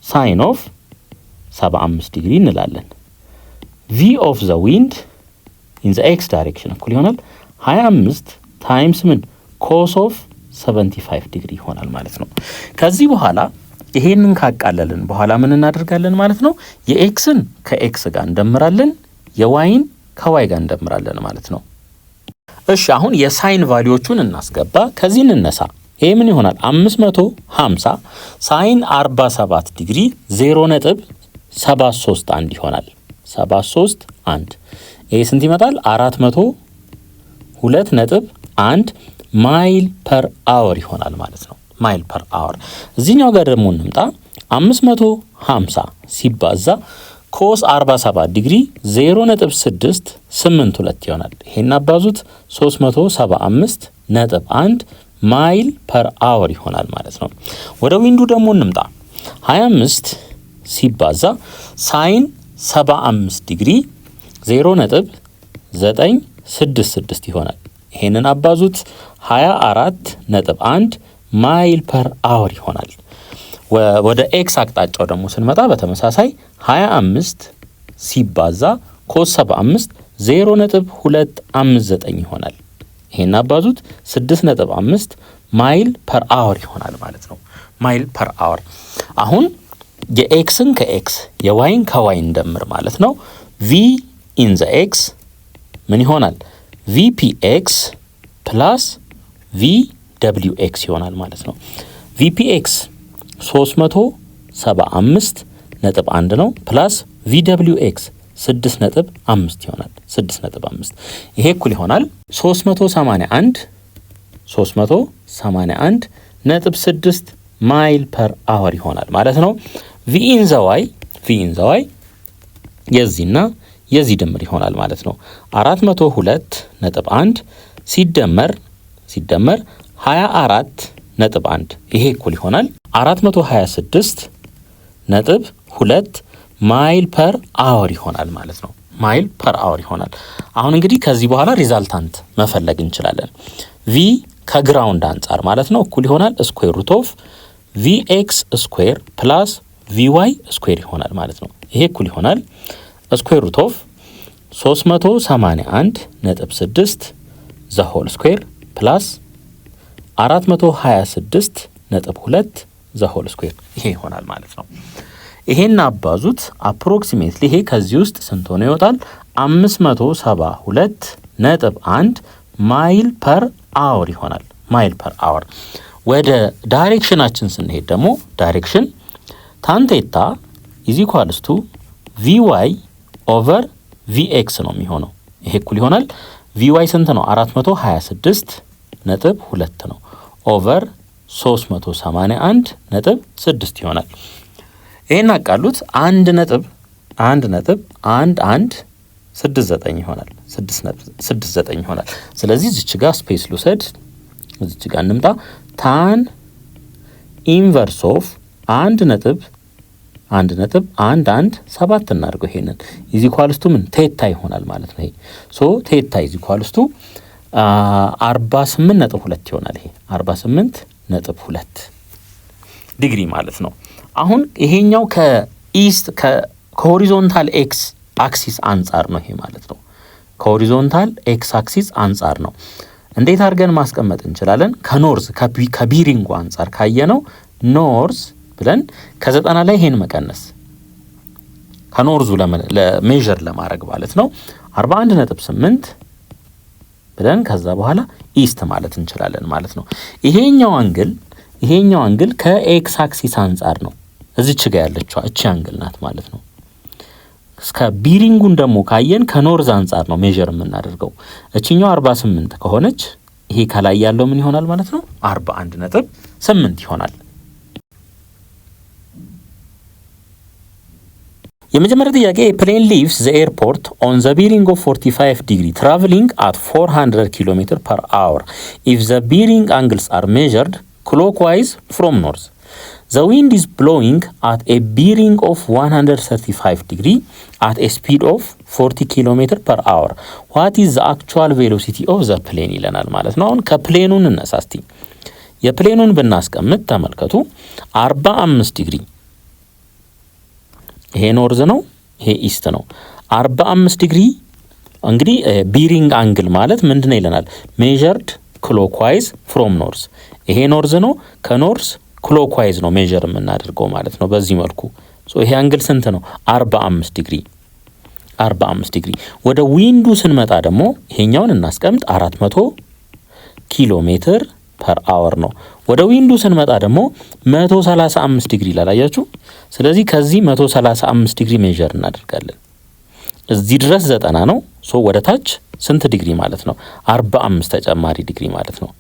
ሳይን ኦፍ 75 ዲግሪ እንላለን። ቪ ኦፍ ዘ ዊንድ ኢን ዘ ኤክስ ዳይሬክሽን እኩል ይሆናል 25 ታይምስ ምን ኮስ ኦፍ 75 ዲግሪ ይሆናል ማለት ነው። ከዚህ በኋላ ይሄንን ካቃለልን በኋላ ምን እናደርጋለን ማለት ነው? የኤክስን ከኤክስ ጋር እንደምራለን፣ የዋይን ከዋይ ጋር እንደምራለን ማለት ነው። እሺ አሁን የሳይን ቫልዩዎቹን እናስገባ። ከዚህ እንነሳ። ይሄ ምን ይሆናል? 550 ሳይን 47 ዲግሪ 0.731 ይሆናል። 731 ይሄ ስንት ይመጣል? 402.1 ማይል ፐር አወር ይሆናል ማለት ነው። ማይል ፐር አወር። እዚህኛው ጋር ደግሞ እንምጣ። 550 ሲባዛ ኮስ 47 ዲግሪ 0.682 ይሆናል። ይሄን አባዙት 375.1 ማይል ፐር አወር ይሆናል ማለት ነው። ወደ ዊንዱ ደግሞ እንምጣ። 25 ሲባዛ ሳይን 75 ዲግሪ 0.966 ይሆናል። ይሄንን አባዙት 24.1 ማይል ፐር አወር ይሆናል። ወደ ኤክስ አቅጣጫው ደግሞ ስንመጣ በተመሳሳይ 25 ሲባዛ ኮስ 75 0.259 ይሆናል። ይሄን አባዙት 6.5 ማይል ፐር አወር ይሆናል ማለት ነው። ማይል ፐር አወር። አሁን የኤክስን ከኤክስ የዋይን ከዋይ እንደምር ማለት ነው። ቪ ኢን ዘ ኤክስ ምን ይሆናል? ቪፒ ኤክስ ፕላስ ቪ ደብሊው ኤክስ ይሆናል ማለት ነው። ቪፒ ኤክስ 375 6.1 ነው ፕላስ VWX 6.5 ይሆናል 6.5 ይሄ እኩል ይሆናል 381.6 ማይል ፐር አወር ይሆናል ማለት ነው። v in the y የዚህና የዚህ ድምር ይሆናል ማለት ነው። 402.1 ሲደመር 24.1 ይሄ እኩል ይሆናል 426.2 ማይል ፐር አወር ይሆናል ማለት ነው። ማይል ፐር አወር ይሆናል። አሁን እንግዲህ ከዚህ በኋላ ሪዛልታንት መፈለግ እንችላለን። v ከግራውንድ አንጻር ማለት ነው እኩል ይሆናል ስኩዌር ሩት ኦፍ vx ስኩዌር ፕላስ vy ስኩዌር ይሆናል ማለት ነው። ይሄ እኩል ይሆናል ስኩዌር ሩት ኦፍ 381.6 ዘ ሆል ስኩዌር ፕላስ 426.2 ዘ ሆል ስኩዌር ይሄ ይሆናል ማለት ነው። ይሄን አባዙት አፕሮክሲሜትሊ ይሄ ከዚህ ውስጥ ስንት ሆነ ይወጣል? 572.1 ማይል ፐር አወር ይሆናል። ማይል ፐር አወር። ወደ ዳይሬክሽናችን ስንሄድ ደግሞ ዳይሬክሽን ታን ቴታ ኢዝ ኢኳልስ ቱ ቪዋይ ኦቨር ቪኤክስ ነው የሚሆነው። ይሄ እኩል ይሆናል ቪዋይ ስንት ነው? 426.2 ነው ኦቨር 381.6 ይሆናል። ይሄን አቃሉት 1.1169 ይሆናል 6.69 ይሆናል። ስለዚህ እዚች ጋር ስፔስ ልውሰድ፣ እዚች ጋር እንምጣ። ታን ኢንቨርስ ኦፍ 1.1117 እናድርገው። ይሄንን ኢዝ ኢኳልስ ቱ ምን ቴታ ይሆናል ማለት ነው። ይሄ ሶ ቴታ ኢዝ ኢኳልስ ቱ 48.2 ይሆናል። ይሄ 48.2 ዲግሪ ማለት ነው። አሁን ይሄኛው ከኢስት ከሆሪዞንታል ኤክስ አክሲስ አንጻር ነው ይሄ ማለት ነው። ከሆሪዞንታል ኤክስ አክሲስ አንጻር ነው። እንዴት አድርገን ማስቀመጥ እንችላለን? ከኖርዝ ከቢሪንጉ አንጻር ካየነው ኖርዝ ብለን ከ90 ላይ ይሄን መቀነስ ከኖርዙ ለሜዠር ለማድረግ ማለት ነው 41.8 ብለን ከዛ በኋላ ኢስት ማለት እንችላለን ማለት ነው። ይሄኛው አንግል ከኤክስ አክሲስ አንጻር ነው። እዚች ጋር ያለችው እቺ አንግል ናት ማለት ነው። እስከ ቢሪንጉን ደግሞ ካየን ከኖርዝ አንጻር ነው ሜዠር የምናደርገው። እቺኛው 48 ከሆነች ይሄ ከላይ ያለው ምን ይሆናል ማለት ነው? 41.8 ይሆናል። የመጀመሪያ ጥያቄ ፕሌን ሊቭስ ዘ ኤርፖርት ኦን ዘ ቢሪንግ ኦፍ 45 ዲግሪ ትራቨሊንግ አት 400 ኪሎ ሜትር ፐር አወር ኢፍ ዘ ቢሪንግ አንግልስ አር ሜዠርድ ክሎክዋይዝ ፍሮም ኖርዝ ዘ ዊንድ ኢዝ ብሎዊንግ አት ኤ ቢሪንግ ኦፍ 135 ዲግሪ አት ኤ ስፒድ ኦፍ 40 ኪሎ ሜትር ፐር አወር ዋት ኢዝ ዘ አክቹዋል ቬሎሲቲ ኦፍ ዘ ፕሌን ይለናል ማለት ነው። አሁን ከፕሌኑን እነሳ እስቲ። የፕሌኑን ብናስቀምጥ ተመልከቱ 45 ዲግሪ ይሄ ኖርዝ ነው፣ ይሄ ኢስት ነው። 45 ዲግሪ እንግዲህ ቢሪንግ አንግል ማለት ምንድነው ይለናል? ሜዠርድ ክሎክዋይዝ ፍሮም ኖርዝ። ይሄ ኖርዝ ነው፣ ከኖርዝ ክሎክዋይዝ ነው ሜዠር የምናደርገው ማለት ነው። በዚህ መልኩ ይሄ አንግል ስንት ነው? 45 ዲግሪ 45 ዲግሪ። ወደ ዊንዱ ስንመጣ ደግሞ ይሄኛውን እናስቀምጥ 400 ኪሎ ሜትር ፐር አወር ነው። ወደ ዊንዱ ስንመጣ ደግሞ 135 ዲግሪ ላላያችሁ። ስለዚህ ከዚህ 135 ዲግሪ ሜዠር እናደርጋለን። እዚህ ድረስ 90 ነው። ሶ ወደ ታች ስንት ዲግሪ ማለት ነው? 45 ተጨማሪ ዲግሪ ማለት ነው።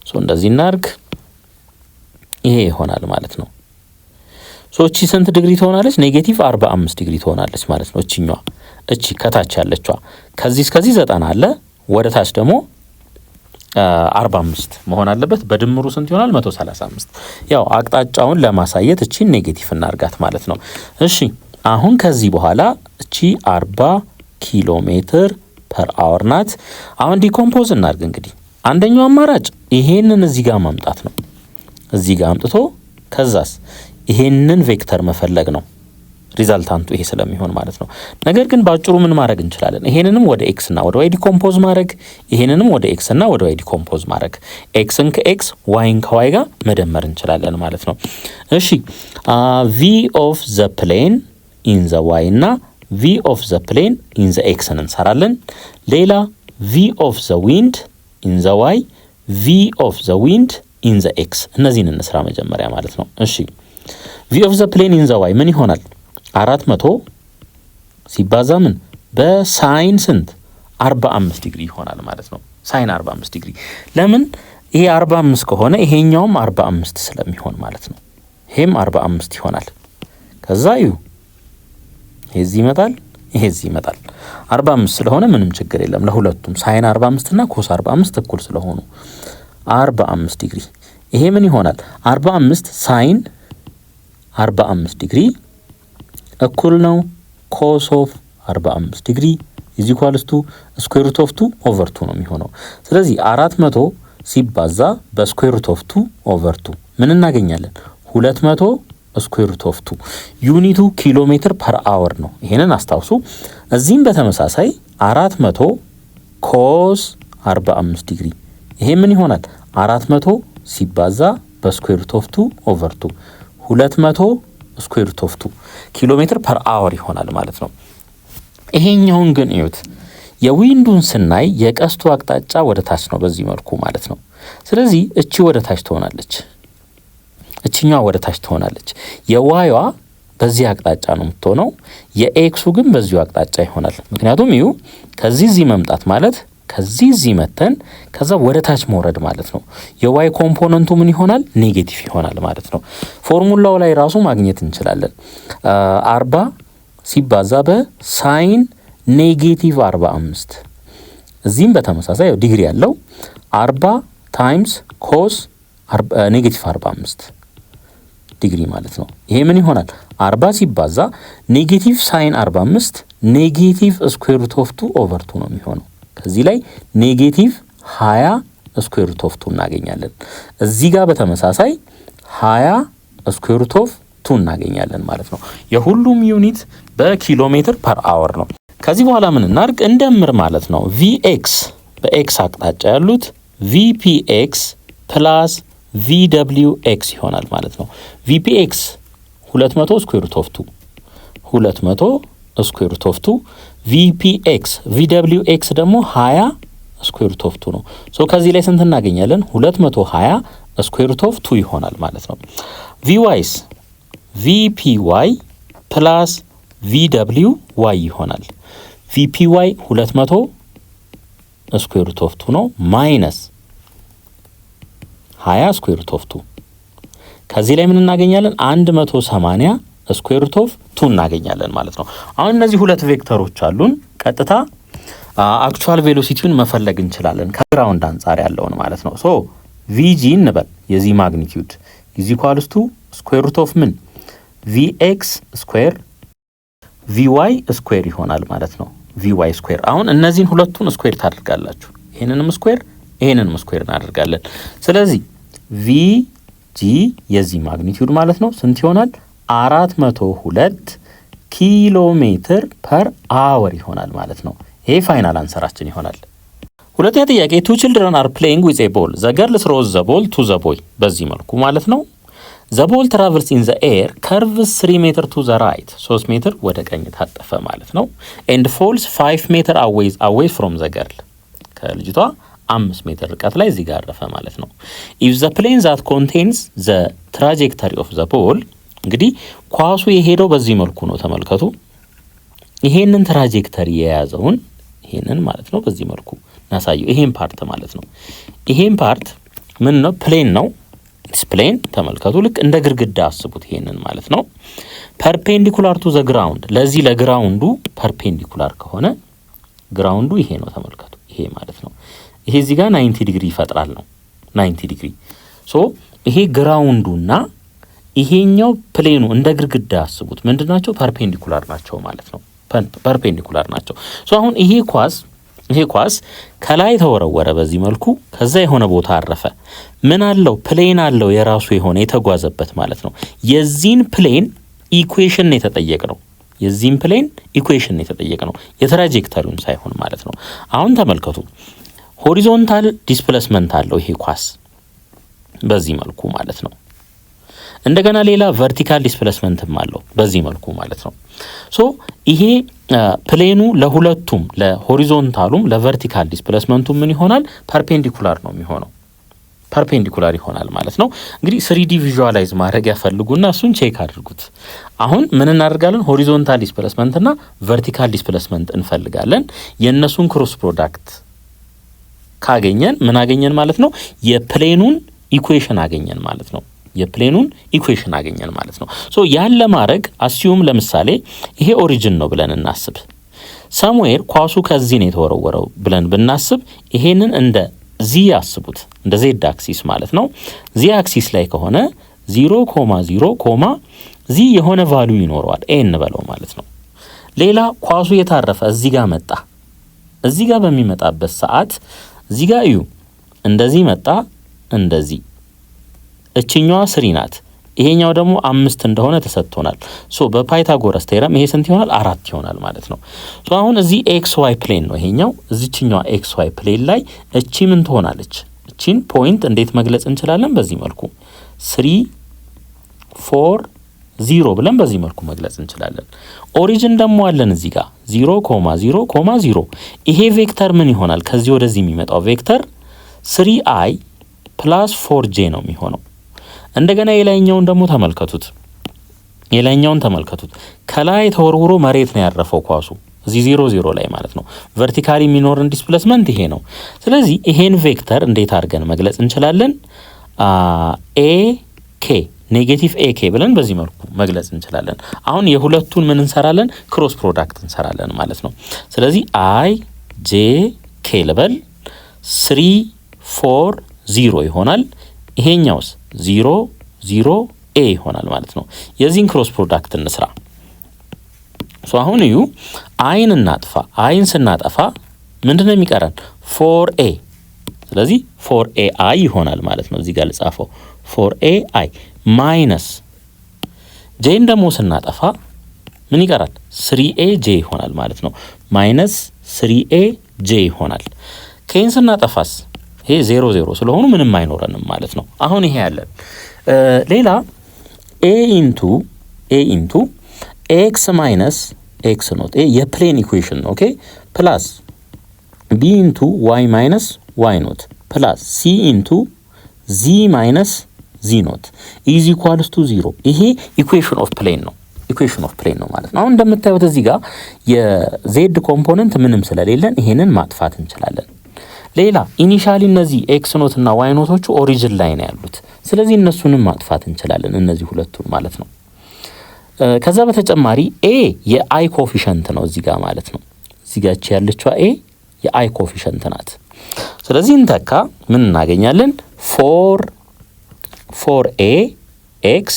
ሶ እንደዚህ እናርግ። ይሄ ይሆናል ማለት ነው። ሶ እቺ ስንት ዲግሪ ትሆናለች? ኔጌቲቭ 45 ዲግሪ ትሆናለች ማለት ነው። እቺኛዋ እቺ ከታች ያለችዋ ከዚህ እስከዚህ 90 አለ። ወደ ታች ደግሞ 45 መሆን አለበት። በድምሩ ስንት ይሆናል? 135። ያው አቅጣጫውን ለማሳየት እቺ ኔጌቲቭ እናርጋት ማለት ነው። እሺ አሁን ከዚህ በኋላ እቺ 40 ኪሎ ሜትር ፐር አወር ናት። አሁን ዲኮምፖዝ እናርግ። እንግዲህ አንደኛው አማራጭ ይሄንን እዚህ ጋር ማምጣት ነው። እዚህ ጋር አምጥቶ ከዛስ ይሄንን ቬክተር መፈለግ ነው። ሪዛልታንቱ ይሄ ስለሚሆን ማለት ነው። ነገር ግን ባጭሩ ምን ማድረግ እንችላለን? ይሄንንም ወደ ኤክስ እና ወደ ዋይ ዲኮምፖዝ ማድረግ፣ ይሄንንም ወደ ኤክስ እና ወደ ዋይ ዲኮምፖዝ ማድረግ፣ ኤክስን ከኤክስ ዋይን ከዋይ ጋር መደመር እንችላለን ማለት ነው። እሺ ቪ ኦፍ ዘ ፕሌን ኢን ዘ ዋይ እና ቪ ኦፍ ዘ ፕሌን ኢን ዘ ኤክስን እንሰራለን። ሌላ ቪ ኦፍ ዘ ዊንድ ኢን ዘ ዋይ፣ ቪ ኦፍ ዘ ዊንድ ኢን ዘ ኤክስ፣ እነዚህን እንስራ መጀመሪያ ማለት ነው። እሺ ቪ ኦፍ ዘ ፕሌን ኢን ዘ ዋይ ምን ይሆናል? 400 ሲባዛ ምን በሳይን ስንት 45 ዲግሪ ይሆናል ማለት ነው። ሳይን 45 ዲግሪ ለምን ይሄ 45 ከሆነ ይሄኛውም 45 ስለሚሆን ማለት ነው። ይሄም 45 ይሆናል። ከዛ ይሄ እዚህ ይመጣል፣ ይሄ እዚህ ይመጣል። 45 ስለሆነ ምንም ችግር የለም ለሁለቱም ሳይን 45 እና ኮስ 45 እኩል ስለሆኑ 45 ዲግሪ። ይሄ ምን ይሆናል? 45 ሳይን 45 ዲግሪ እኩል ነው ኮስ ኦፍ 45 ዲግሪ ኢዝ ኢኳልስ ቱ ስኩዌር ሩት ኦፍ 2 ኦቨር 2 ነው የሚሆነው። ስለዚህ 400 ሲባዛ በስኩዌር ሩት ኦፍ 2 ኦቨር 2 ምን እናገኛለን? 200 ስኩዌር ሩት ኦፍ 2 ዩኒቱ ኪሎ ሜትር ፐር አወር ነው። ይሄንን አስታውሱ። እዚህም በተመሳሳይ 400 ኮስ 45 ዲግሪ ይሄ ምን ይሆናል? 400 ሲባዛ በስኩዌር ሩት ኦፍ 2 ኦቨር 2 200 ስኩዌር ሩት ኦፍ 2 ኪሎ ሜትር ፐር አወር ይሆናል ማለት ነው። ይሄኛውን ግን እዩት። የዊንዱን ስናይ የቀስቱ አቅጣጫ ወደ ታች ነው በዚህ መልኩ ማለት ነው። ስለዚህ እቺ ወደ ታች ትሆናለች፣ እቺኛዋ ወደ ታች ትሆናለች። የዋይዋ በዚህ አቅጣጫ ነው የምትሆነው፣ የኤክሱ ግን በዚሁ አቅጣጫ ይሆናል። ምክንያቱም ይሁ ከዚህ እዚህ መምጣት ማለት ከዚህ እዚህ መተን ከዛ ወደ ታች መውረድ ማለት ነው። የዋይ ኮምፖነንቱ ምን ይሆናል? ኔጌቲቭ ይሆናል ማለት ነው። ፎርሙላው ላይ ራሱ ማግኘት እንችላለን። 40 ሲባዛ በሳይን ኔጌቲቭ 45 እዚህም በተመሳሳይ ዲግሪ ያለው 40 ታይምስ ኮስ ኔጌቲቭ 45 ዲግሪ ማለት ነው። ይሄ ምን ይሆናል? 40 ሲባዛ ኔጌቲቭ ሳይን 45 ኔጌቲቭ ስኩዌር ሩት ኦፍ 2 ኦቨር 2 ነው የሚሆነው። ከዚህ ላይ ኔጌቲቭ 20 ስኩዌር ሩት ኦፍ 2 እናገኛለን። እዚህ ጋር በተመሳሳይ 20 ስኩዌር ሩት ኦፍ 2 እናገኛለን ማለት ነው። የሁሉም ዩኒት በኪሎ ሜትር ፐር አወር ነው። ከዚህ በኋላ ምን እናድርግ? እንደምር ማለት ነው። ቪኤክስ በኤክስ አቅጣጫ ያሉት ቪፒኤክስ ፕላስ ቪደብሊውኤክስ ይሆናል ማለት ነው። ቪፒኤክስ 200 ስኩዌር ሩት ኦፍ 2 200 ስኩዌር ሩት ኦፍ 2 ቪፒኤክስ ቪደብሊውኤክስ ደግሞ 20 ስኩዌር ሩት ኦፍ 2 ነው። ሶ ከዚህ ላይ ስንት እናገኛለን? 220 ስኩዌር ሩት ኦፍ 2 ይሆናል ማለት ነው። ቪዋይስ ቪፒዋይ ፕላስ ቪደብሊውዋይ ይሆናል። ቪፒዋይ 200 ስኩዌር ሩት ኦፍ 2 ነው ማይነስ 20 ስኩዌር ሩት ኦፍ 2 ከዚህ ላይ ምን እናገኛለን? 180 ስኩዌር ሩት ኦፍ 2 እናገኛለን ማለት ነው። አሁን እነዚህ ሁለት ቬክተሮች አሉን። ቀጥታ አክቹዋል ቬሎሲቲውን መፈለግ እንችላለን ከግራውንድ አንጻር ያለውን ማለት ነው። ሶ ቪጂ እንበል የዚህ ማግኒቲዩድ ኢዝ ኢኳልስ ቱ ስኩዌር ሩት ኦፍ ምን ቪኤክስ ስኩዌር ቪዋይ ስኩዌር ይሆናል ማለት ነው። ቪዋይ ስኩዌር አሁን እነዚህን ሁለቱን ስኩዌር ታደርጋላችሁ። ይሄንንም ስኩዌር ይሄንንም ስኩዌር እናደርጋለን። ስለዚህ ቪጂ የዚህ ማግኒቲዩድ ማለት ነው ስንት ይሆናል? 402 ኪሎ ሜትር ፐር አወር ይሆናል ማለት ነው። ይሄ ፋይናል አንሰራችን ይሆናል። ሁለተኛ ጥያቄ ቱ ችልድረን አር ፕሌይንግ ዊዝ ኤ ቦል ዘ ገርል ትሮዝ ዘ ቦል ቱ ዘ ቦይ በዚህ መልኩ ማለት ነው። ዘ ቦል ትራቨልስ ኢን ዘ ኤር ከርቭስ 3 ሜትር ቱ ዘ ራይት 3 ሜትር ወደ ቀኝ ታጠፈ ማለት ነው። ኤንድ ፎልስ 5 ሜትር አዌይ ፍሮም ዘ ገርል ከልጅቷ 5 ሜትር ርቀት ላይ እዚህ ጋር አረፈ ማለት ነው። ኢፍ ዘ ፕሌን ዛት ኮንቴንስ ዘ ትራጀክተሪ ኦፍ ዘ ቦል እንግዲህ ኳሱ የሄደው በዚህ መልኩ ነው ተመልከቱ። ይሄንን ትራጀክተሪ የያዘውን ይሄንን ማለት ነው በዚህ መልኩ እናሳየው። ይሄን ፓርት ማለት ነው። ይሄን ፓርት ምን ነው? ፕሌን ነው። ፕሌን ተመልከቱ። ልክ እንደ ግድግዳ አስቡት ይሄንን ማለት ነው። ፐርፔንዲኩላር ቱ ዘ ግራውንድ ለዚህ ለግራውንዱ ፐርፔንዲኩላር ከሆነ ግራውንዱ ይሄ ነው ተመልከቱ። ይሄ ማለት ነው። ይሄ እዚህ ጋር 90 ዲግሪ ይፈጥራል ነው 90 ዲግሪ። ሶ ይሄ ግራውንዱና ይሄኛው ፕሌኑ እንደ ግድግዳ አስቡት። ምንድናቸው? ፐርፔንዲኩላር ናቸው ማለት ነው። ፐርፔንዲኩላር ናቸው። ሶ አሁን ይሄ ኳስ ከላይ ተወረወረ በዚህ መልኩ ከዛ የሆነ ቦታ አረፈ። ምን አለው? ፕሌን አለው የራሱ የሆነ የተጓዘበት ማለት ነው። የዚህን ፕሌን ኢኩዌሽን የተጠየቅ ነው። የዚህን ፕሌን ኢኩዌሽን የተጠየቅ ነው የትራጀክተሪውን ሳይሆን ማለት ነው። አሁን ተመልከቱ። ሆሪዞንታል ዲስፕሌስመንት አለው ይሄ ኳስ በዚህ መልኩ ማለት ነው። እንደገና ሌላ ቨርቲካል ዲስፕሌስመንትም አለው በዚህ መልኩ ማለት ነው። ሶ ይሄ ፕሌኑ ለሁለቱም ለሆሪዞንታሉም ለቨርቲካል ዲስፕሌስመንቱ ምን ይሆናል? ፐርፔንዲኩላር ነው የሚሆነው። ፐርፔንዲኩላር ይሆናል ማለት ነው። እንግዲህ 3D ቪዥዋላይዝ ማድረግ ያፈልጉና እሱን ቼክ አድርጉት። አሁን ምን እናደርጋለን? ሆሪዞንታል ዲስፕሌስመንት እና ቨርቲካል ዲስፕሌስመንት እንፈልጋለን። የእነሱን ክሮስ ፕሮዳክት ካገኘን ምን አገኘን ማለት ነው? የፕሌኑን ኢኩዌሽን አገኘን ማለት ነው። የፕሌኑን ኢኩዌሽን አገኘን ማለት ነው። ሶ ያን ለማድረግ አስዩም ለምሳሌ ይሄ ኦሪጂን ነው ብለን እናስብ። ሰምዌር ኳሱ ከዚህ ነው የተወረወረው ብለን ብናስብ ይሄንን እንደ ዚ ያስቡት፣ እንደ ዜድ አክሲስ ማለት ነው። ዚ አክሲስ ላይ ከሆነ 0,0, ዚ የሆነ ቫልዩ ይኖረዋል ኤ እንበለው ማለት ነው። ሌላ ኳሱ የታረፈ እዚህ ጋር መጣ። እዚህ ጋር በሚመጣበት ሰዓት እዚህ ጋር እዩ፣ እንደዚህ መጣ፣ እንደዚህ እችኛዋ 3 ናት፣ ይሄኛው ደግሞ 5 እንደሆነ ተሰጥቶናል። ሶ በፓይታጎረስ ቴረም ይሄ ስንት ይሆናል? 4 ይሆናል ማለት ነው። ሶ አሁን እዚህ ኤክስ ዋይ ፕሌን ነው ይሄኛው። እዚህኛው ኤክስ ዋይ ፕሌን ላይ እቺ ምን ትሆናለች? እቺን ፖይንት እንዴት መግለጽ እንችላለን? በዚህ መልኩ 3 4 0 ብለን በዚህ መልኩ መግለጽ እንችላለን። ኦሪጂን ደግሞ አለን እዚህ ጋር 0,0,0 ይሄ ቬክተር ምን ይሆናል? ከዚህ ወደዚህ የሚመጣው ቬክተር 3i + 4j ነው የሚሆነው። እንደገና የላይኛውን ደግሞ ተመልከቱት። የላይኛውን ተመልከቱት። ከላይ ተወርውሮ መሬት ነው ያረፈው ኳሱ እዚህ 0,0 ላይ ማለት ነው። ቨርቲካሊ የሚኖርን ዲስፕሌስመንት ይሄ ነው። ስለዚህ ይሄን ቬክተር እንዴት አድርገን መግለጽ እንችላለን? AK ኔጌቲቭ AK ብለን በዚህ መልኩ መግለጽ እንችላለን። አሁን የሁለቱን ምን እንሰራለን? ክሮስ ፕሮዳክት እንሰራለን ማለት ነው። ስለዚህ I J K ልበል 3 4 0 ይሆናል። ይሄኛውስ 0 0 A ይሆናል ማለት ነው። የዚህን ክሮስ ፕሮዳክት እንስራ። ሶ አሁን እዩ፣ አይን እናጥፋ። አይን ስናጠፋ ምንድነው የሚቀረን? 4A። ስለዚህ 4AI ይሆናል ማለት ነው። እዚህ ጋር ልጻፈው 4AI ማይነስ ጄን ደግሞ ስናጠፋ ምን ይቀራል? 3AJ ይሆናል ማለት ነው። ማይነስ 3AJ ይሆናል። ከይን ስናጠፋስ ይሄ 0 0 ስለሆኑ ምንም አይኖረንም ማለት ነው። አሁን ይሄ ያለን ሌላ A ኢንቱ x ማይነስ x ኖት የፕሌን ኢኩዌሽን ነው። ኦኬ ፕላስ b ኢንቱ y ማይነስ y ኖት ፕላስ c ኢንቱ z ማይነስ z ኖት ኢዝ ኢኳልስ ቱ 0። ይሄ ኢኩዌሽን ኦፍ ፕሌን ነው። ኢኩዌሽን ኦፍ ፕሌን ነው ማለት ነው። አሁን እንደምታዩት እዚህ ጋር የዜድ ኮምፖነንት ምንም ስለሌለን ይሄንን ማጥፋት እንችላለን። ሌላ ኢኒሻሊ እነዚህ ኤክስ ኖት እና ዋይ ኖቶቹ ኦሪጂን ላይ ነው ያሉት። ስለዚህ እነሱንም ማጥፋት እንችላለን፣ እነዚህ ሁለቱን ማለት ነው። ከዛ በተጨማሪ ኤ የአይ ኮፊሸንት ነው እዚህ ጋር ማለት ነው። እዚህ ጋር ያለችው ኤ የአይ ኮፊሸንት ናት። ስለዚህ እንተካ ምን እናገኛለን? 4a ኤክስ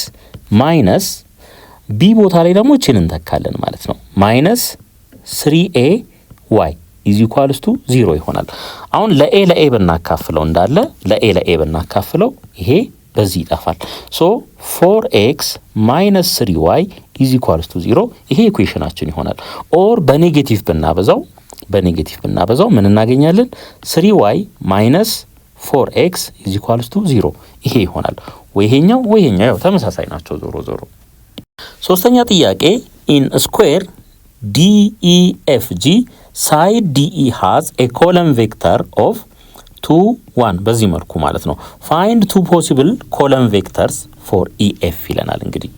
ማይነስ ቢ ቦታ ላይ ደግሞ እቺን እንተካለን ማለት ነው። ማይነስ 3a ዋይ ኢዝ ኢኳልስ ቱ 0 ይሆናል። አሁን ለኤ ብናካፍለው እንዳለ ለኤ ብናካፍለው ይሄ በዚህ ይጠፋል። ሶ 4x ማይነስ 3y ኢዝ ኢኳልስ ቱ 0 ይሄ ኢኩዌሽናችን ይሆናል። ኦር በኔጌቲቭ ብናበዛው ምን እናገኛለን? 3y ማይነስ 4x ኢዝ ኢኳልስ ቱ 0 ይሄ ይሆናል። ወይሄኛው ያው ተመሳሳይ ናቸው ዞሮ ዞሮ። ሶስተኛ ጥያቄ ኢን ስኩዌር DEFG ሳይድ DE has a column vector of 2 1 በዚህ መልኩ ማለት ነው። find two possible column vectors for EF ይለናል። እንግዲህ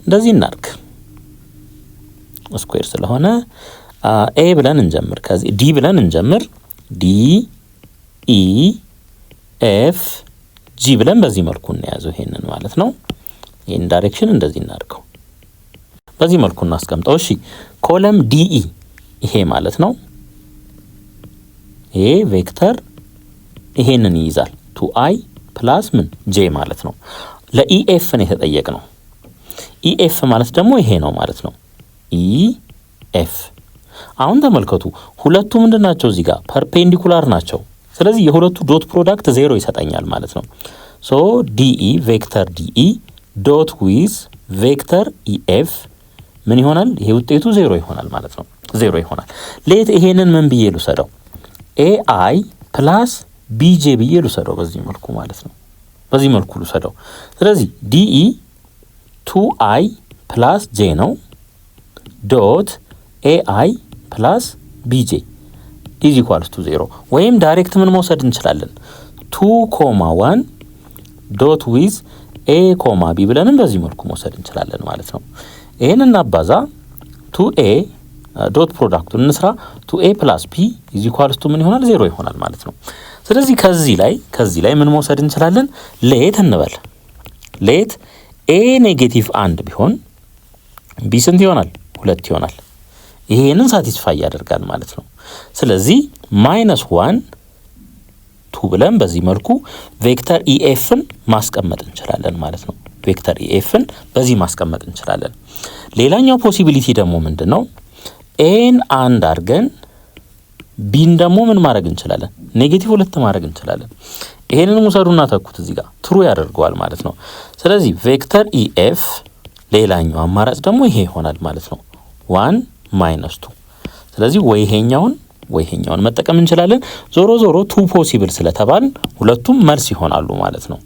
እንደዚህ እናርግ። ስኩዌር ስለሆነ A ብለን እንጀምር፣ ከዚህ D ብለን እንጀምር። D E F G ብለን በዚህ መልኩ እንያዘው ይሄንን ማለት ነው። ይሄን ዳይሬክሽን እንደዚህ እናርገው፣ በዚህ መልኩ እናስቀምጠው። እሺ ኮለም DE ይሄ ማለት ነው። ይሄ ቬክተር ይሄንን ይይዛል 2i ፕላስ ምን j ማለት ነው። ለኢኤፍ ነው የተጠየቅነው። ኢኤፍ ማለት ደግሞ ይሄ ነው ማለት ነው። ኢኤፍ አሁን ተመልከቱ፣ ሁለቱ ምንድናቸው? እዚህ ጋር ፐርፔንዲኩላር ናቸው። ስለዚህ የሁለቱ ዶት ፕሮዳክት 0 ይሰጠኛል ማለት ነው። ሶ ዲኢ ቬክተር ዲኢ ዶት ዊዝ ቬክተር ኢኤፍ ምን ይሆናል? ይሄ ውጤቱ 0 ይሆናል ማለት ነው። 0 ይሆናል። ሌት ይሄንን ምን ብዬ ልውሰደው? ኤአይ ፕላስ ቢጄ ብዬ ልውሰደው በዚህ መልኩ ማለት ነው። በዚህ መልኩ ልውሰደው። ስለዚህ ዲኢ 2i ፕላስ ጄ ነው ዶት ኤአይ ፕላስ ቢጄ ኢዝ ኢኳልስ ቱ 0። ወይም ዳይሬክት ምን መውሰድ እንችላለን? 2,1 ዶት ዊዝ ኤ ኮማ ቢ ብለንም በዚህ መልኩ መውሰድ እንችላለን ማለት ነው። ይሄን እናባዛ 2a ዶት ፕሮዳክቱን እንስራ 2a + b ኢዝ ኢኳልስ ቱ ምን ይሆናል 0 ይሆናል ማለት ነው። ስለዚህ ከዚህ ላይ ምን መውሰድ እንችላለን? ሌት እንበል ሌት a -1 ቢሆን b ስንት ይሆናል? 2 ይሆናል። ይሄንን ሳቲስፋይ ያደርጋል ማለት ነው። ስለዚህ -1 2 ብለን በዚህ መልኩ ቬክተር EFን ማስቀመጥ እንችላለን ማለት ነው። ቬክተር EFን በዚህ ማስቀመጥ እንችላለን። ሌላኛው ፖሲቢሊቲ ደግሞ ምንድነው? ኤን 1 አድርገን ቢን ደግሞ ምን ማድረግ እንችላለን? -2 ማድረግ እንችላለን። ይሄንን ሙሰዱና ተኩት እዚህ ጋር ትሩ ያደርገዋል ማለት ነው። ስለዚህ ቬክተር EF ሌላኛው አማራጭ ደግሞ ይሄ ይሆናል ማለት ነው 1 - 2። ስለዚህ ወይ ይሄኛውን መጠቀም እንችላለን። ዞሮ 2 ፖሲብል ስለተባል ሁለቱም መልስ ይሆናሉ ማለት ነው።